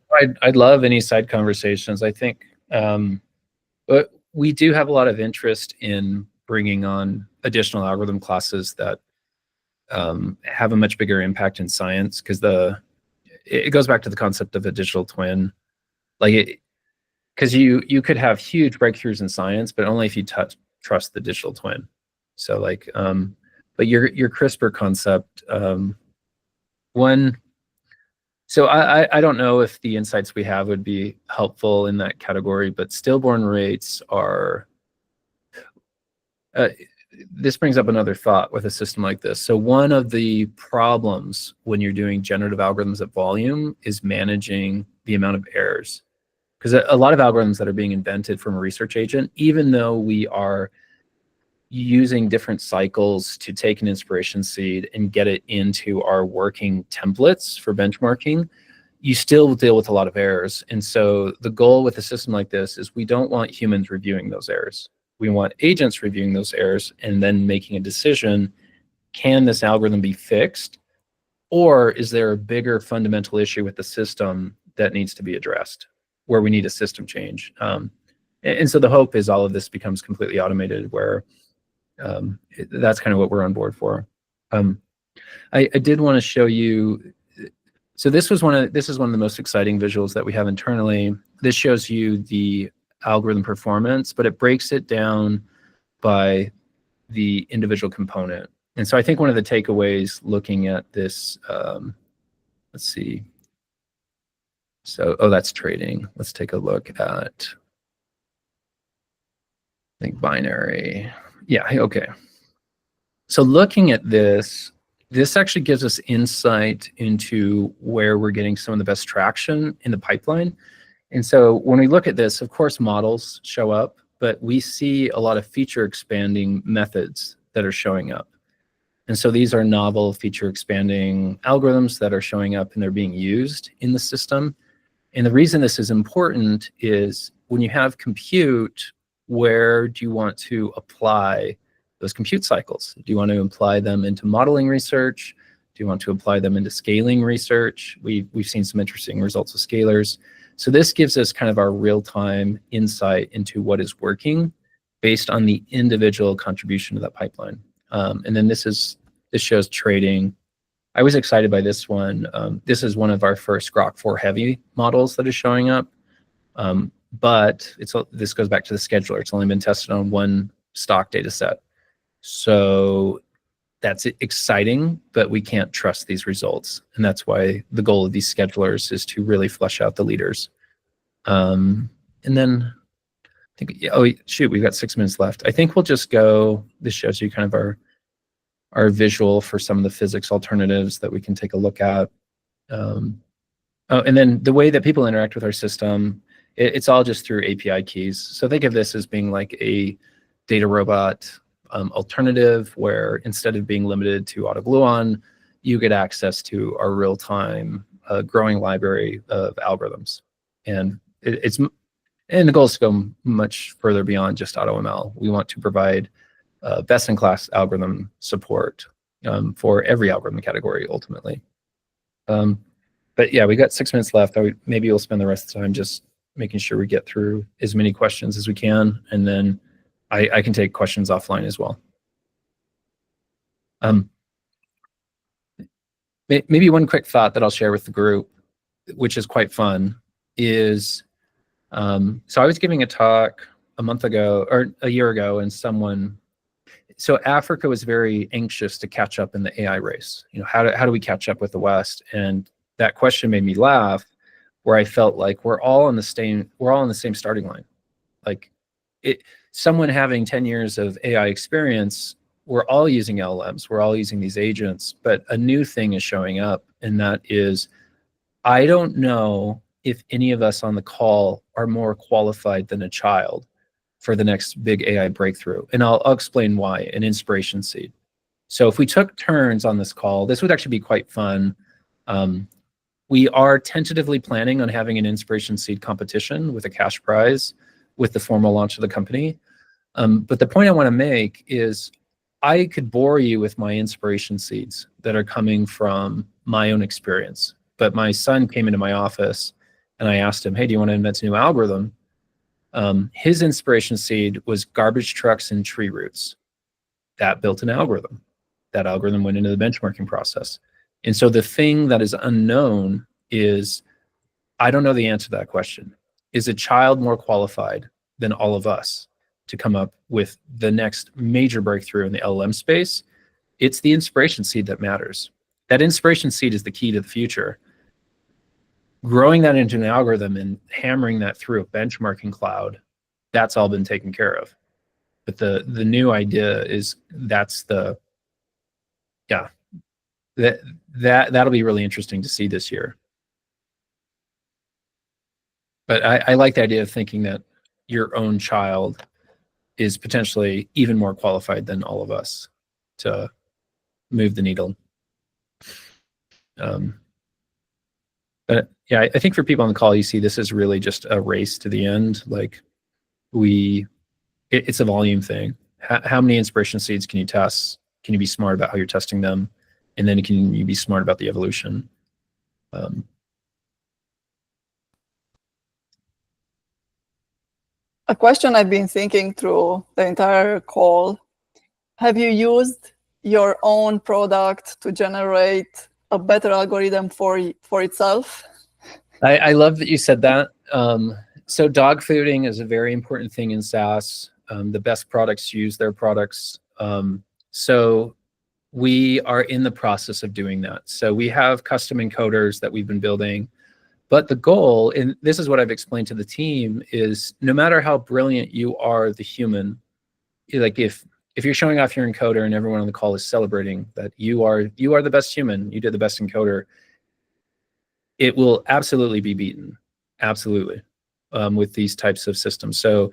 I'd love any side conversations. I think but we do have a lot of interest in bringing on additional algorithm classes that have a much bigger impact in science, because it goes back to the concept of a digital twin. Because you could have huge breakthroughs in science, but only if you trust the digital twin. So but your CRISPR concept, so I don't know if the insights we have would be helpful in that category, but stillborn rates are, this brings up another thought with a system like this. So one of the problems when you're doing generative algorithms at volume is managing the amount of errors. because a lot of algorithms that are being invented from a research agent, even though we are using different cycles to take an inspiration seed and get it into our working templates for benchmarking, you still deal with a lot of errors. And so the goal with a system like this is we don't want humans reviewing those errors. We want agents reviewing those errors and then making a decision, can this algorithm be fixed? Or is there a bigger fundamental issue with the system that needs to be addressed, where we need a system change? And so the hope is all of this becomes completely automated, where that's kind of what we're on board for. I did want to show you, so this is one of the most exciting visuals that we have internally. This shows you the algorithm performance, but it breaks it down by the individual component. And so I think one of the takeaways looking at this, let's see. So, oh, that's trading. Let's take a look at, I think, binary. Yeah, okay. So looking at this actually gives us insight into where we're getting some of the best traction in the pipeline. And so when we look at this, of course, models show up, but we see a lot of feature expanding methods that are showing up. And so these are novel feature expanding algorithms that are showing up and they're being used in the system. And the reason this is important is when you have compute, where do you want to apply those compute cycles? Do you want to apply them into modeling research? Do you want to apply them into scaling research? We've seen some interesting results with scalars. So this gives us kind of our real-time insight into what is working based on the individual contribution to that pipeline. And then this shows trading. I was excited by this one. This is one of our first Grok 4 heavy models that is showing up. But this goes back to the scheduler. It's only been tested on one stock data set. So that's exciting, but we can't trust these results. And that's why the goal of these schedulers is to really flesh out the leaders. And then I think, oh shoot, we've got 6 minutes left. I think we'll just go, this shows you kind of our visual for some of the physics alternatives that we can take a look at. Oh, and then the way that people interact with our system, it's all just through API keys. So think of this as being like a data robot alternative, where instead of being limited to AutoGluon, you get access to our real-time growing library of algorithms. And and the goal is to go much further beyond just AutoML. We want to provide best-in-class algorithm support for every algorithm category ultimately. But yeah, we got 6 minutes left. Maybe we'll spend the rest of the time just making sure we get through as many questions as we can, and then I can take questions offline as well. Maybe one quick thought that I'll share with the group, which is quite fun, is so I was giving a talk a month ago or a year ago, and so Africa was very anxious to catch up in the AI race. You know, how do we catch up with the West? And that question made me laugh, where I felt like we're all on the same starting line. Like someone having 10 years of AI experience, we're all using LLMs, we're all using these agents, but a new thing is showing up, and that is, I don't know if any of us on the call are more qualified than a child for the next big AI breakthrough. And I'll explain why, an inspiration seed. So if we took turns on this call, this would actually be quite fun. We are tentatively planning on having an inspiration seed competition with a cash prize with the formal launch of the company. But the point I want to make is I could bore you with my inspiration seeds that are coming from my own experience. But my son came into my office and I asked him, hey, do you want to invent a new algorithm? His inspiration seed was garbage trucks and tree roots. That built an algorithm. That algorithm went into the benchmarking process. And so the thing that is unknown is, I don't know the answer to that question. Is a child more qualified than all of us to come up with the next major breakthrough in the LLM space? It's the inspiration seed that matters. That inspiration seed is the key to the future. Growing that into an algorithm and hammering that through a benchmarking cloud, that's all been taken care of. But the new idea is that'll be really interesting to see this year. But I like the idea of thinking that your own child is potentially even more qualified than all of us to move the needle. But yeah, I think for people on the call, you see this is really just a race to the end. Like it's a volume thing. How many inspiration seeds can you test? Can you be smart about how you're testing them? And then can you be smart about the evolution? A question I've been thinking through the entire call, have you used your own product to generate a better algorithm for itself? I love that you said that. So dog fooding is a very important thing in SaaS. The best products use their products. So we are in the process of doing that. So we have custom encoders that we've been building. But the goal, and this is what I've explained to the team, is no matter how brilliant you are, the human, like if you're showing off your encoder and everyone on the call is celebrating that you are the best human, you did the best encoder, it will absolutely be beaten, absolutely, with these types of systems. So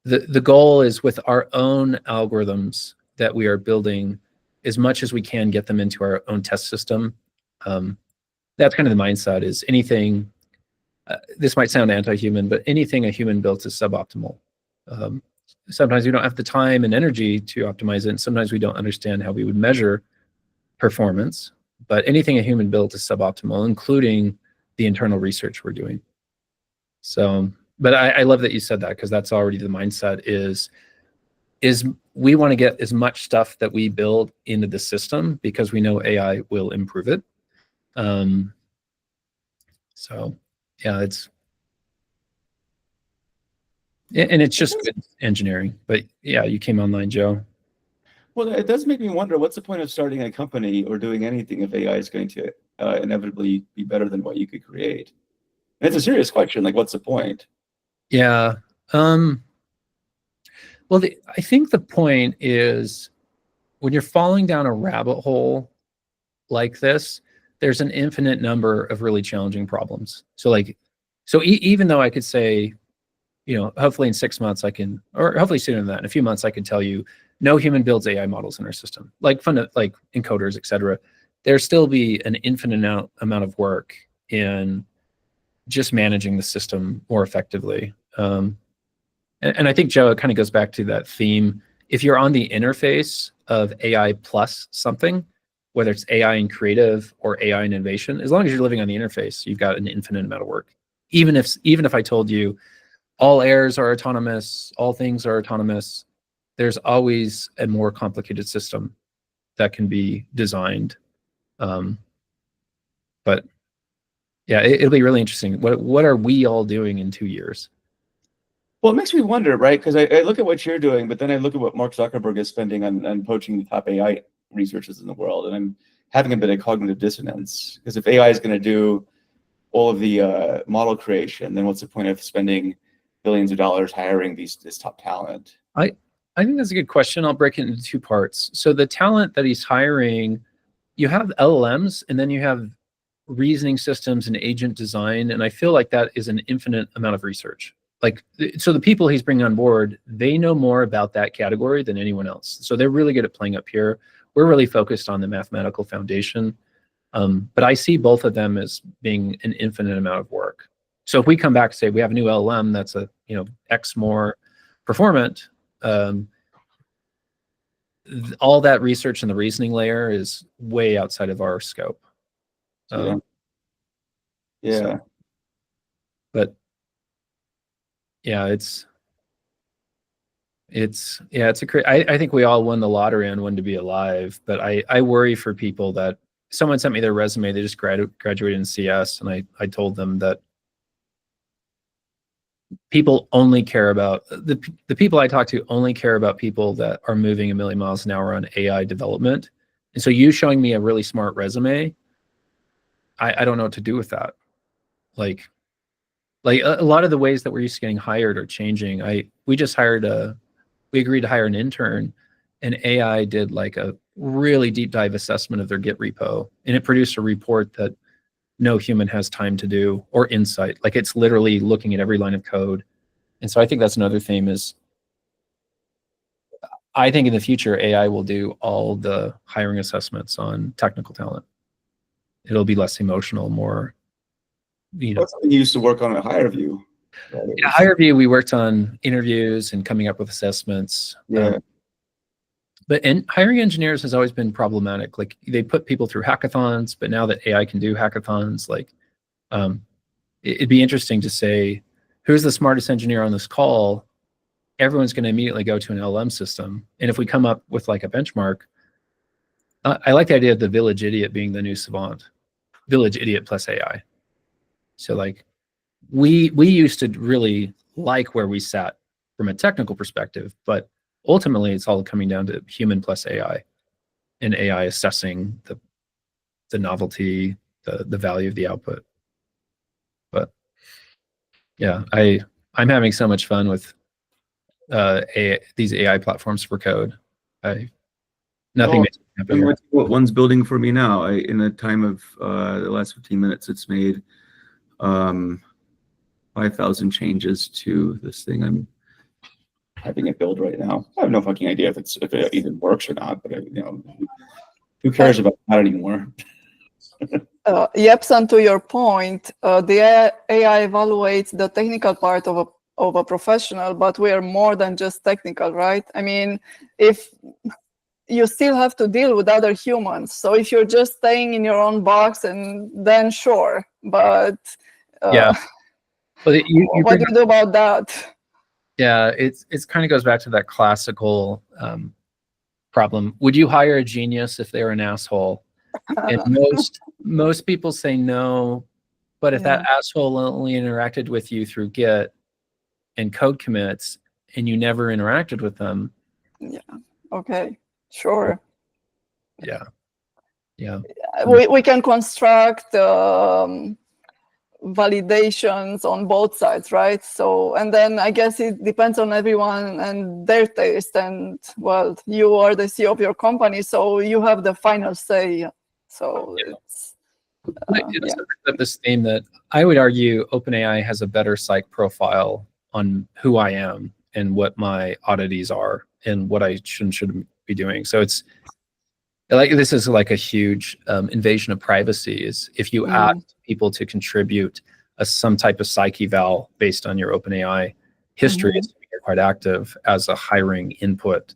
the goal is with our own algorithms that we are building, as much as we can get them into our own test system. That's kind of the mindset is anything, this might sound anti-human, but anything a human builds is suboptimal. Sometimes we don't have the time and energy to optimize it, and sometimes we don't understand how we would measure performance, but anything a human builds is suboptimal, including the internal research we're doing. So, but I love that you said that, because that's already the mindset is we want to get as much stuff that we build into the system because we know AI will improve it. So yeah, it's just good engineering. But yeah, you came online, Joe. Well, it does make me wonder, what's the point of starting a company or doing anything if AI is going to inevitably be better than what you could create? And it's a serious question, like what's the point? Yeah. Well, I think the point is when you're falling down a rabbit hole like this, there's an infinite number of really challenging problems. So even though I could say, hopefully in 6 months I can, or hopefully sooner than that, in a few months I can tell you, no human builds AI models in our system, like encoders, et cetera. There'll still be an infinite amount of work in just managing the system more effectively. And I think, Joe, it kind of goes back to that theme. If you're on the interface of AI plus something, whether it's AI in creative or AI in innovation, as long as you're living on the interface, you've got an infinite amount of work. Even if I told you all errors are autonomous, all things are autonomous, there's always a more complicated system that can be designed. But yeah, it'll be really interesting. What are we all doing in 2 years? Well, it makes me wonder, right? Because I look at what you're doing, but then I look at what Mark Zuckerberg is spending on poaching the top AI researchers in the world, and I'm having a bit of cognitive dissonance. Because if AI is going to do all of the model creation, then what's the point of spending billions of dollars hiring this top talent? I think that's a good question. I'll break it into 2 parts. So the talent that he's hiring, you have LLMs, and then you have reasoning systems and agent design, and I feel like that is an infinite amount of research. So the people he's bringing on board, they know more about that category than anyone else. So they're really good at playing up here. We're really focused on the mathematical foundation. But I see both of them as being an infinite amount of work. So if we come back and say we have a new LLM that's X more performant, all that research in the reasoning layer is way outside of our scope. Yeah. But yeah, I think we all won the lottery on when to be alive, but I worry for people that someone sent me their resume, they just graduated in CS, and I told them that people only care about, the people I talk to only care about people that are moving 1,000,000 miles an hour on AI development. And so you showing me a really smart resume, I don't know what to do with that. Like a lot of the ways that we're used to getting hired are changing. We agreed to hire an intern, and AI did like a really deep dive assessment of their Git repo, and it produced a report that no human has time to do, or insight. Like it's literally looking at every line of code. And so I think that's another theme is, I think in the future, AI will do all the hiring assessments on technical talent. It'll be less emotional, more, you know. That's something you used to work on at HireVue. Right? At HireVue, we worked on interviews and coming up with assessments. Yeah. And hiring engineers has always been problematic. Like they put people through hackathons, but now that AI can do hackathons, like it'd be interesting to say, who's the smartest engineer on this call? Everyone's going to immediately go to an LLM system. And if we come up with like a benchmark, I like the idea of the village idiot being the new savant, village idiot plus AI. So like we used to really like where we sat from a technical perspective, but ultimately it's all coming down to human plus AI, and AI assessing the novelty, the value of the output. But yeah, I'm having so much fun with these AI platforms for code. Nothing makes me happier. What one's building for me now. In a time of the last 15 minutes, it's made 5,000 changes to this thing I'm having it build right now. I have no fucking idea if it even works or not, but you know, who cares about that anymore? Jepson, to your point, the AI evaluates the technical part of a professional, but we are more than just technical, right? I mean, if you still have to deal with other humans, so if you're just staying in your own box, and then sure, but yeah. Well, what do you do about that? Yeah, it's kind of goes back to that classical problem. Would you hire a genius if they were an asshole? And most people say no, but if that asshole only interacted with you through Git and code commits, and you never interacted with them, yeah, okay, sure. Yeah. We can construct validations on both sides, right? So, and then I guess it depends on everyone and their taste, and well, you are the CEO of your company, so you have the final say. So it's this theme that I would argue OpenAI has a better psych profile on who I am and what my oddities are and what I should be doing. So it's like, this is like a huge invasion of privacy, is if you ask people to contribute some type of psych eval based on your OpenAI history, you're quite active as a hiring input.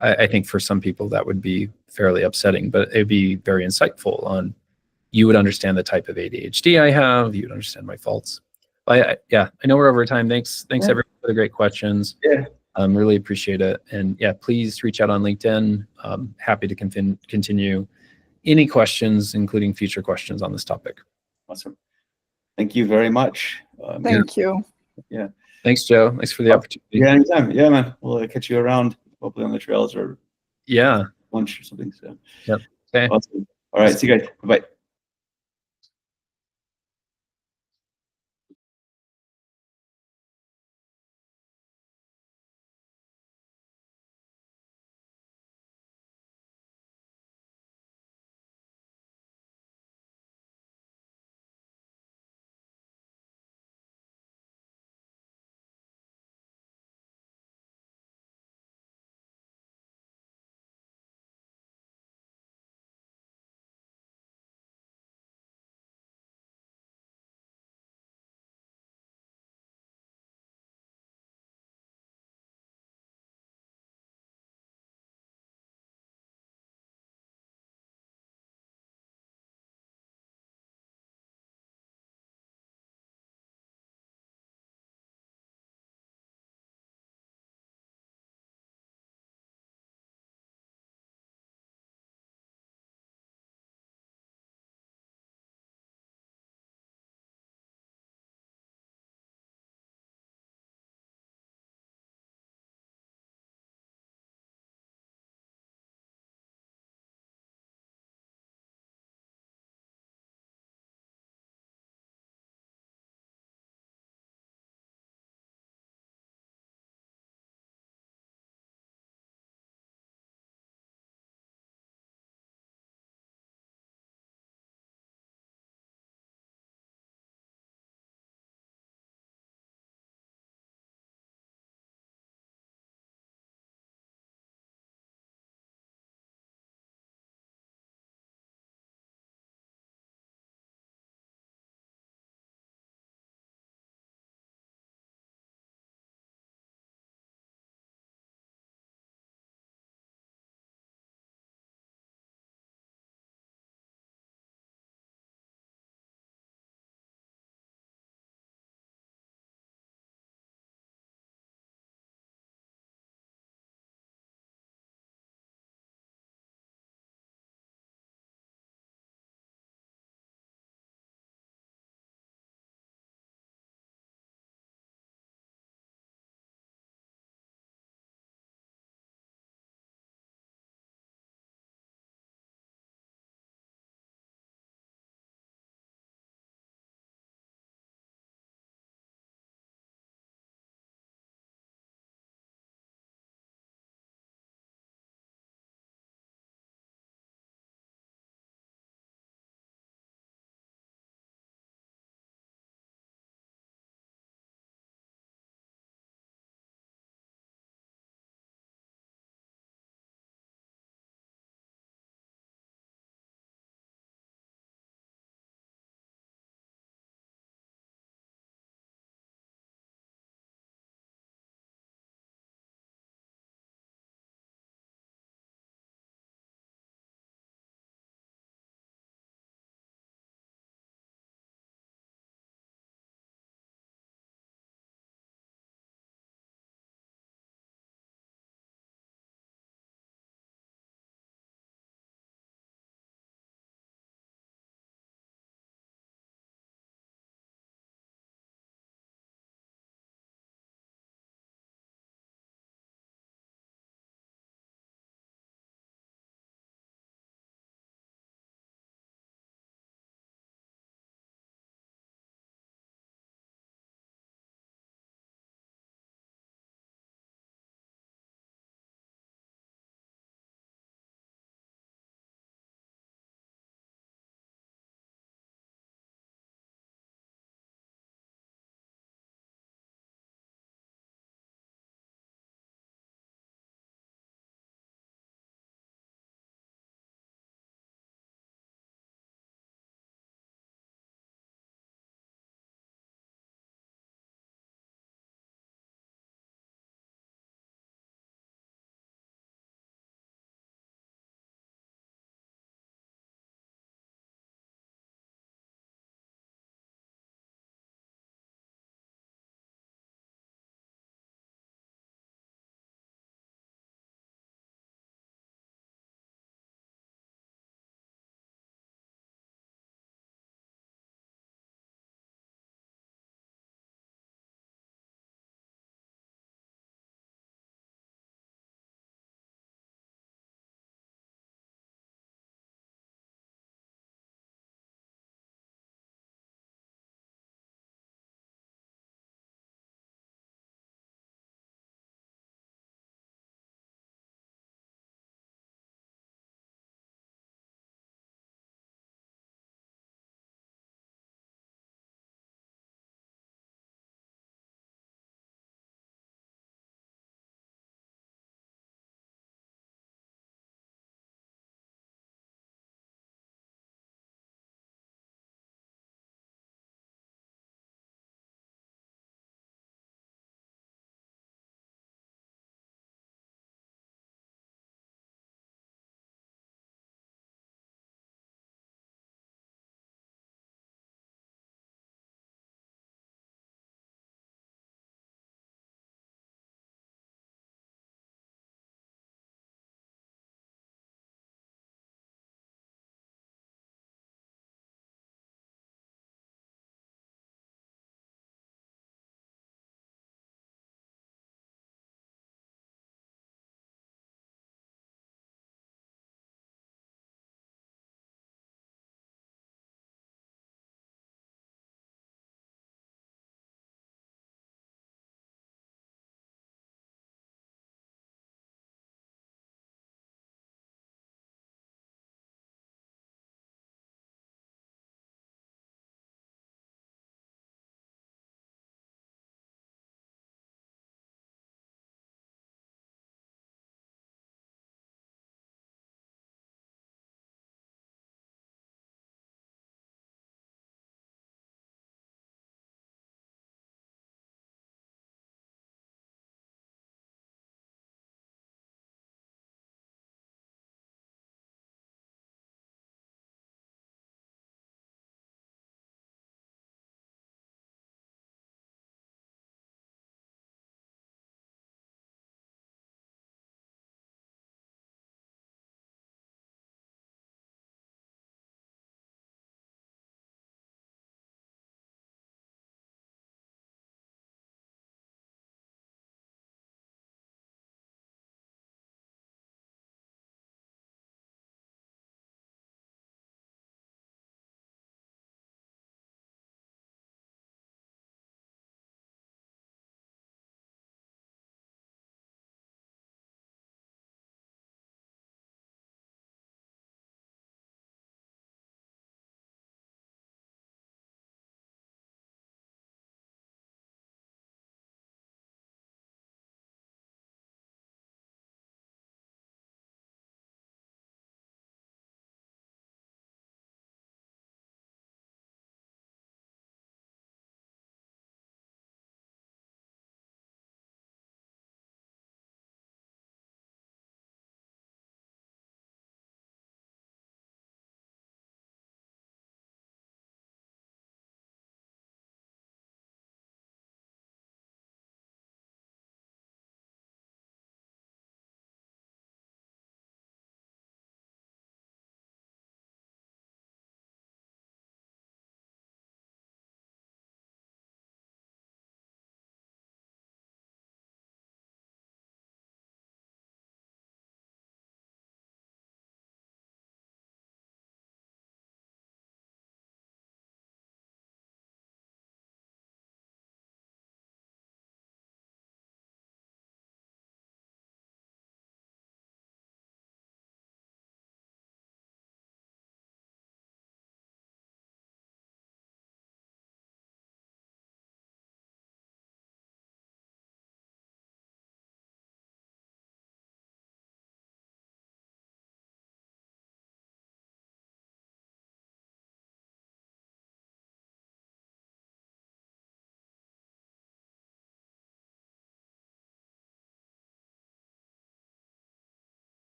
I think for some people that would be fairly upsetting, but it'd be very insightful on, you would understand the type of ADHD I have, you would understand my faults. I know we're over time. Thanks everyone for the great questions. Yeah. Really appreciate it. And yeah, please reach out on LinkedIn. Happy to continue any questions, including future questions on this topic. Awesome. Thank you very much. Thank you. Yeah. Thanks, Joe. Thanks for the opportunity. Yeah, anytime. Yeah, man. We'll catch you around, hopefully on the trails or lunch or something. So. Yep. Okay. Awesome. All right. See you guys. Bye.